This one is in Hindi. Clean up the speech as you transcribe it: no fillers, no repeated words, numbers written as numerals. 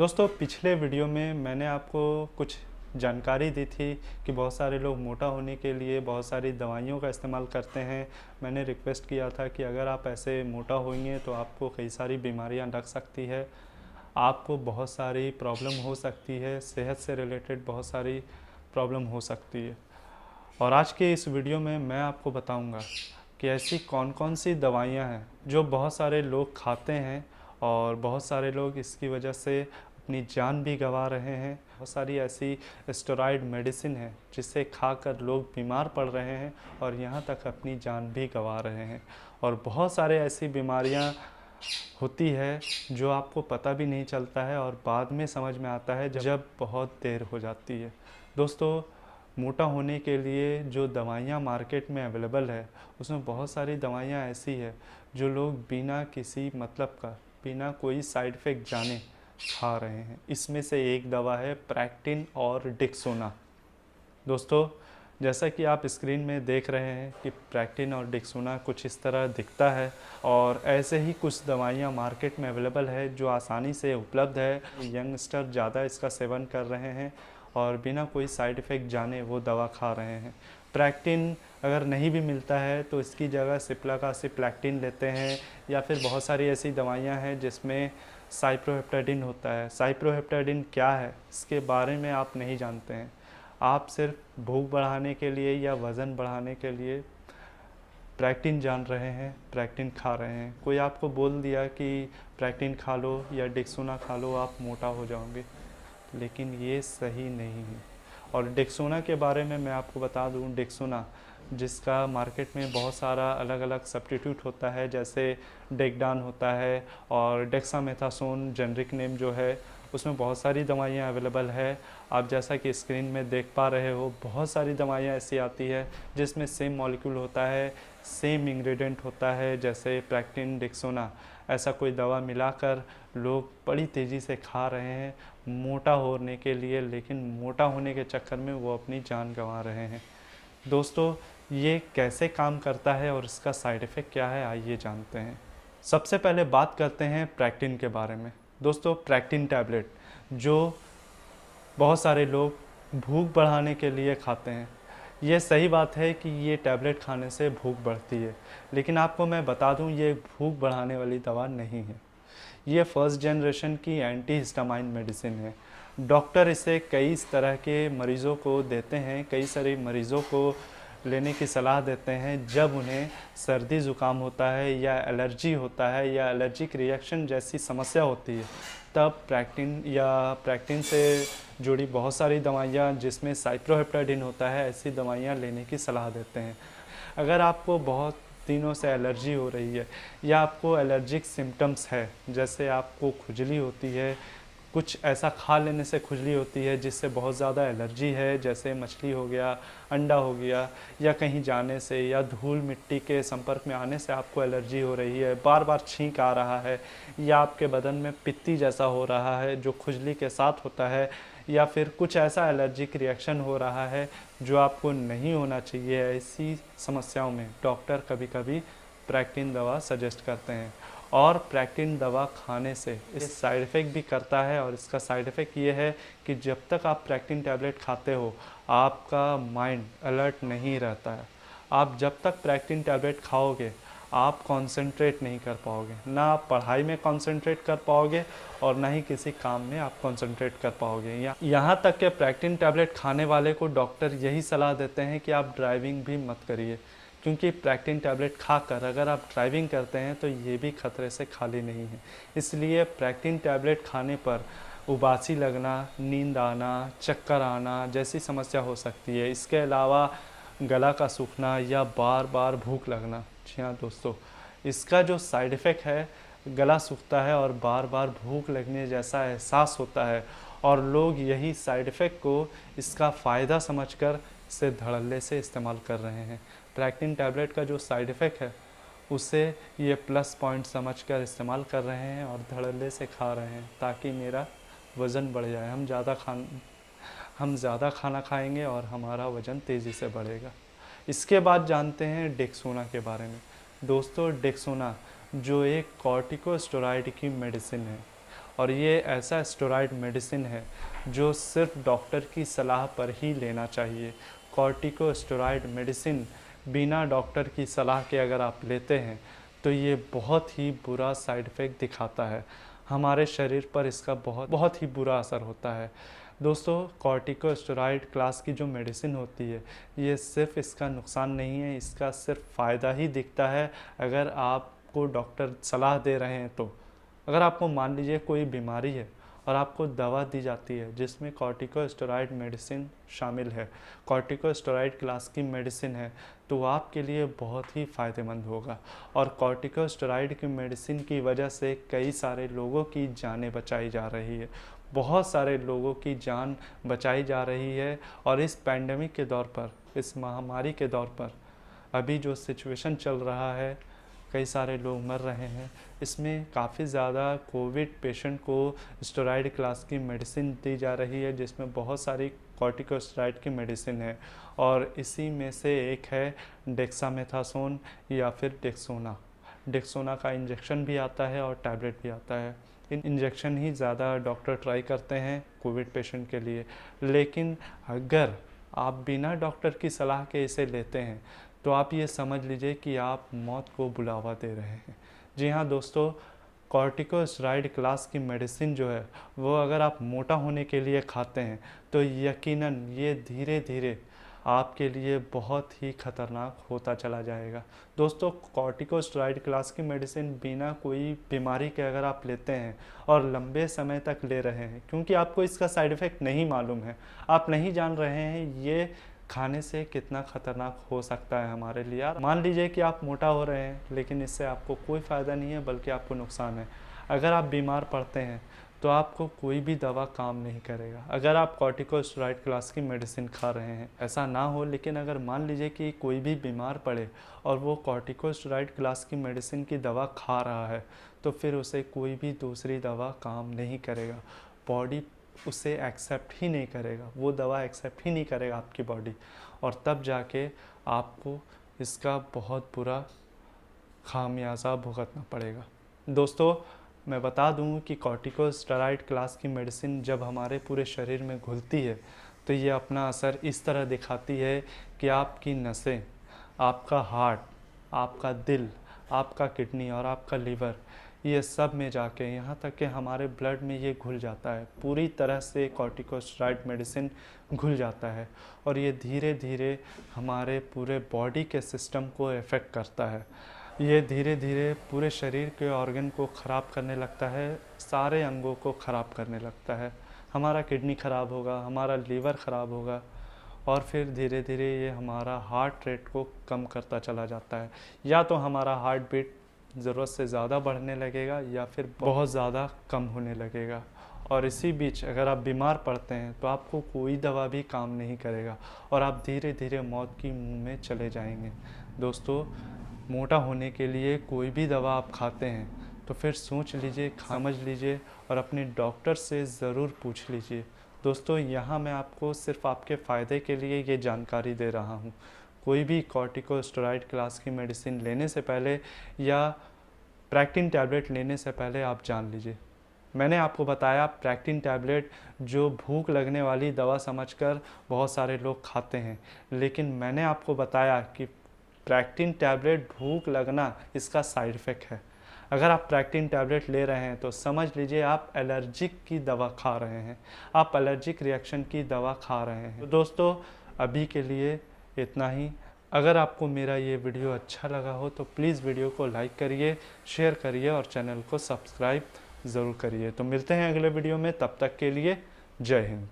दोस्तों पिछले वीडियो में मैंने आपको कुछ जानकारी दी थी कि बहुत सारे लोग मोटा होने के लिए बहुत सारी दवाइयों का इस्तेमाल करते हैं। मैंने रिक्वेस्ट किया था कि अगर आप ऐसे मोटा होंगे तो आपको कई सारी बीमारियां लग सकती है, आपको बहुत सारी प्रॉब्लम हो सकती है, सेहत से रिलेटेड बहुत सारी प्रॉब्लम हो सकती है। और आज के इस वीडियो में मैं आपको बताऊंगा कि ऐसी कौन कौन सी दवाइयां हैं जो बहुत सारे लोग खाते हैं और बहुत सारे लोग इसकी वजह से अपनी जान भी गंवा रहे हैं। बहुत सारी ऐसी स्टेरॉइड मेडिसिन है जिसे खाकर लोग बीमार पड़ रहे हैं और यहाँ तक अपनी जान भी गंवा रहे हैं। और बहुत सारे ऐसी बीमारियाँ होती है जो आपको पता भी नहीं चलता है और बाद में समझ में आता है जब बहुत देर हो जाती है। दोस्तों मोटा होने के लिए जो दवाइयाँ मार्केट में अवेलेबल है उसमें बहुत सारी दवाइयाँ ऐसी है जो लोग बिना किसी मतलब का, बिना कोई साइड इफ़ेक्ट जाने खा रहे हैं। इसमें से एक दवा है प्रैक्टिन और डिक्सोना। दोस्तों जैसा कि आप स्क्रीन में देख रहे हैं कि प्रैक्टिन और डिक्सोना कुछ इस तरह दिखता है और ऐसे ही कुछ दवाइयाँ मार्केट में अवेलेबल है जो आसानी से उपलब्ध है। यंगस्टर ज़्यादा इसका सेवन कर रहे हैं और बिना कोई साइड इफ़ेक्ट जाने वो दवा खा रहे हैं। प्रैक्टिन अगर नहीं भी मिलता है तो इसकी जगह सिप्लाकासिप्लैक्टिन लेते हैं, या फिर बहुत सारी ऐसी दवाइयाँ हैं जिसमें साइप्रोहेप्टाडिन होता है। साइप्रोहेप्टाडिन क्या है इसके बारे में आप नहीं जानते हैं, आप सिर्फ भूख बढ़ाने के लिए या वज़न बढ़ाने के लिए प्रैक्टिन जान रहे हैं, प्रैक्टिन खा रहे हैं। कोई आपको बोल दिया कि प्रैक्टिन खा लो या डिक्सोना खा लो आप मोटा हो जाओगे, लेकिन ये सही नहीं है। और डिक्सोना के बारे में मैं आपको बता दूं, डिक्सोना जिसका मार्केट में बहुत सारा अलग अलग सब्स्टिट्यूट होता है, जैसे डेक्डान होता है और डेक्सामेथासोन जेनरिक नेम जो है, उसमें बहुत सारी दवाइयाँ अवेलेबल है। आप जैसा कि स्क्रीन में देख पा रहे हो बहुत सारी दवाइयाँ ऐसी आती है जिसमें सेम मॉलिक्यूल होता है, सेम इंग्रेडिएंट होता है, जैसे प्रैक्टिन डिक्सोना। ऐसा कोई दवा मिलाकर लोग बड़ी तेज़ी से खा रहे हैं मोटा होने के लिए, लेकिन मोटा होने के चक्कर में वो अपनी जान गंवा रहे हैं। दोस्तों ये कैसे काम करता है और इसका साइड इफ़ेक्ट क्या है, आइए जानते हैं। सबसे पहले बात करते हैं प्रैक्टिन के बारे में। दोस्तों प्रैक्टिन टैबलेट जो बहुत सारे लोग भूख बढ़ाने के लिए खाते हैं, ये सही बात है कि ये टैबलेट खाने से भूख बढ़ती है, लेकिन आपको मैं बता दूं ये भूख बढ़ाने वाली दवा नहीं है। ये फर्स्ट जनरेशन की एंटी हिस्टामाइन मेडिसिन है। डॉक्टर इसे कई तरह के मरीज़ों को देते हैं, कई सारे मरीज़ों को लेने की सलाह देते हैं जब उन्हें सर्दी ज़ुकाम होता है या एलर्जी होता है या एलर्जिक रिएक्शन जैसी समस्या होती है, तब प्रैक्टिन से जुड़ी बहुत सारी दवाइयाँ जिसमें साइप्रोहेप्टाडिन होता है, ऐसी दवाइयाँ लेने की सलाह देते हैं। अगर आपको बहुत दिनों से एलर्जी हो रही है या आपको एलर्जिक सिम्टम्स है, जैसे आपको खुजली होती है, कुछ ऐसा खा लेने से खुजली होती है जिससे बहुत ज़्यादा एलर्जी है, जैसे मछली हो गया, अंडा हो गया, या कहीं जाने से या धूल मिट्टी के संपर्क में आने से आपको एलर्जी हो रही है, बार बार छींक आ रहा है, या आपके बदन में पित्ती जैसा हो रहा है जो खुजली के साथ होता है, या फिर कुछ ऐसा एलर्जिक रिएक्शन हो रहा है जो आपको नहीं होना चाहिए, ऐसी समस्याओं में डॉक्टर कभी कभी प्रैक्टिन दवा सजेस्ट करते हैं। और प्रैक्टिन दवा खाने से इस साइड इफ़ेक्ट भी करता है, और इसका साइड इफ़ेक्ट ये है कि जब तक आप प्रैक्टिन टैबलेट खाते हो आपका माइंड अलर्ट नहीं रहता है। आप जब तक प्रैक्टिन टैबलेट खाओगे आप कंसंट्रेट नहीं कर पाओगे, ना आप पढ़ाई में कंसंट्रेट कर पाओगे और ना ही किसी काम में आप कंसंट्रेट कर पाओगे। यहाँ तक कि प्रैक्टिन टैबलेट खाने वाले को डॉक्टर यही सलाह देते हैं कि आप ड्राइविंग भी मत करिए, क्योंकि प्रैक्टिन टैबलेट खाकर अगर आप ड्राइविंग करते हैं तो ये भी खतरे से खाली नहीं है। इसलिए प्रैक्टिन टैबलेट खाने पर उबासी लगना, नींद आना, चक्कर आना जैसी समस्या हो सकती है। इसके अलावा गला का सूखना या बार बार भूख लगना। जी हाँ दोस्तों, इसका जो साइड इफ़ेक्ट है, गला सूखता है और बार बार भूख लगने जैसा एहसास होता है, और लोग यही साइड इफ़ेक्ट को इसका फ़ायदा समझकर इसे धड़ल्ले से इस्तेमाल कर रहे हैं। प्रैक्टिन टैबलेट का जो साइड इफ़ेक्ट है उसे ये प्लस पॉइंट समझकर इस्तेमाल कर रहे हैं और धड़ल्ले से खा रहे हैं ताकि मेरा वज़न बढ़ जाए। हम ज़्यादा खाना खाएंगे और हमारा वज़न तेज़ी से बढ़ेगा। इसके बाद जानते हैं डिक्सोना के बारे में। दोस्तों डिक्सोना जो एक कॉर्टिकोस्टेरॉइड की मेडिसिन है और ये ऐसा स्टेरॉइड मेडिसिन है जो सिर्फ डॉक्टर की सलाह पर ही लेना चाहिए। कॉर्टिकोस्टेरॉइड मेडिसिन बिना डॉक्टर की सलाह के अगर आप लेते हैं तो ये बहुत ही बुरा साइड इफ़ेक्ट दिखाता है, हमारे शरीर पर इसका बहुत ही बुरा असर होता है। दोस्तों, कॉर्टिकोस्टेरॉइड क्लास की जो मेडिसिन होती है ये सिर्फ इसका नुकसान नहीं है, इसका सिर्फ फ़ायदा ही दिखता है अगर आपको डॉक्टर सलाह दे रहे हैं तो। अगर आपको मान लीजिए कोई बीमारी है और आपको दवा दी जाती है जिसमें कॉर्टिकोस्टेरॉइड मेडिसिन शामिल है, कॉर्टिकोस्टेरॉइड क्लास की मेडिसिन है, तो आपके लिए बहुत ही फ़ायदेमंद होगा। और कॉर्टिकोस्टेरॉइड की मेडिसिन की वजह से कई सारे लोगों की जानें बचाई जा रही है, बहुत सारे लोगों की जान बचाई जा रही है। और इस पैंडेमिक के दौर पर, इस महामारी के दौर पर अभी जो सिचुएशन चल रहा है, कई सारे लोग मर रहे हैं, इसमें काफ़ी ज़्यादा कोविड पेशेंट को स्टेरॉइड क्लास की मेडिसिन दी जा रही है जिसमें बहुत सारी कॉर्टिकोस्टेरॉइड की मेडिसिन है। और इसी में से एक है डेक्सामेथासोन या फिर डेक्सोना का इंजेक्शन भी आता है और टैबलेट भी आता है। इन इंजेक्शन ही ज़्यादा डॉक्टर ट्राई करते हैं कोविड पेशेंट के लिए, लेकिन अगर आप बिना डॉक्टर की सलाह के इसे लेते हैं तो आप ये समझ लीजिए कि आप मौत को बुलावा दे रहे हैं। जी हाँ दोस्तों, कॉर्टिकोस्टेरॉइड क्लास की मेडिसिन जो है वो अगर आप मोटा होने के लिए खाते हैं तो यकीनन ये धीरे धीरे आपके लिए बहुत ही ख़तरनाक होता चला जाएगा। दोस्तों, कॉर्टिकोस्टेरॉइड क्लास की मेडिसिन बिना कोई बीमारी के अगर आप लेते हैं और लंबे समय तक ले रहे हैं, क्योंकि आपको इसका साइड इफ़ेक्ट नहीं मालूम है, आप नहीं जान रहे हैं ये खाने से कितना ख़तरनाक हो सकता है हमारे लिए। यार मान लीजिए कि आप मोटा हो रहे हैं लेकिन इससे आपको कोई फ़ायदा नहीं है बल्कि आपको नुकसान है। अगर आप बीमार पड़ते हैं तो आपको कोई भी दवा काम नहीं करेगा अगर आप कॉर्टिकोस्टेरॉइड क्लास की मेडिसिन खा रहे हैं। ऐसा ना हो, लेकिन अगर मान लीजिए कि कोई भी बीमार पड़े और वो कॉर्टिकोस्टेरॉइड क्लास की मेडिसिन की दवा खा रहा है तो फिर उसे कोई भी दूसरी दवा काम नहीं करेगा, बॉडी उसे एक्सेप्ट ही नहीं करेगा, वो दवा एक्सेप्ट ही नहीं करेगा आपकी बॉडी, और तब जाके आपको इसका बहुत बुरा खामियाजा भुगतना पड़ेगा। दोस्तों, मैं बता दूं कि कॉर्टिकोस्टेरॉइड क्लास की मेडिसिन जब हमारे पूरे शरीर में घुलती है तो ये अपना असर इस तरह दिखाती है कि आपकी नसें, आपका हार्ट, आपका दिल, आपका किडनी और आपका लीवर, ये सब में जाके यहाँ तक कि हमारे ब्लड में ये घुल जाता है। पूरी तरह से कॉर्टिकोस्टेरॉइड मेडिसिन घुल जाता है और ये धीरे धीरे हमारे पूरे बॉडी के सिस्टम को इफ़ेक्ट करता है। ये धीरे धीरे पूरे शरीर के ऑर्गन को ख़राब करने लगता है, सारे अंगों को ख़राब करने लगता है। हमारा किडनी ख़राब होगा, हमारा लीवर ख़राब होगा और फिर धीरे धीरे ये हमारा हार्ट रेट को कम करता चला जाता है। या तो हमारा हार्ट बीट ज़रूरत से ज़्यादा बढ़ने लगेगा या फिर बहुत ज़्यादा कम होने लगेगा। और इसी बीच अगर आप बीमार पड़ते हैं तो आपको कोई दवा भी काम नहीं करेगा और आप धीरे धीरे मौत की मुंह में चले जाएंगे। दोस्तों, मोटा होने के लिए कोई भी दवा आप खाते हैं तो फिर सोच लीजिए, समझ लीजिए और अपने डॉक्टर से ज़रूर पूछ लीजिए। दोस्तों, यहाँ मैं आपको सिर्फ आपके फ़ायदे के लिए ये जानकारी दे रहा हूँ। कोई भी कॉर्टिकोस्टेरॉइड क्लास की मेडिसिन लेने से पहले या प्रैक्टिन टैबलेट लेने से पहले आप जान लीजिए। मैंने आपको बताया प्रैक्टिन टैबलेट जो भूख लगने वाली दवा समझकर बहुत सारे लोग खाते हैं, लेकिन मैंने आपको बताया कि प्रैक्टिन टैबलेट भूख लगना इसका साइड इफ़ेक्ट है। अगर आप प्रैक्टिन टैबलेट ले रहे हैं तो समझ लीजिए आप एलर्जिक की दवा खा रहे हैं, आप एलर्जिक रिएक्शन की दवा खा रहे हैं। तो दोस्तों, अभी के लिए इतना ही। अगर आपको मेरा ये वीडियो अच्छा लगा हो तो प्लीज़ वीडियो को लाइक करिए, शेयर करिए और चैनल को सब्सक्राइब ज़रूर करिए। तो मिलते हैं अगले वीडियो में, तब तक के लिए जय हिंद।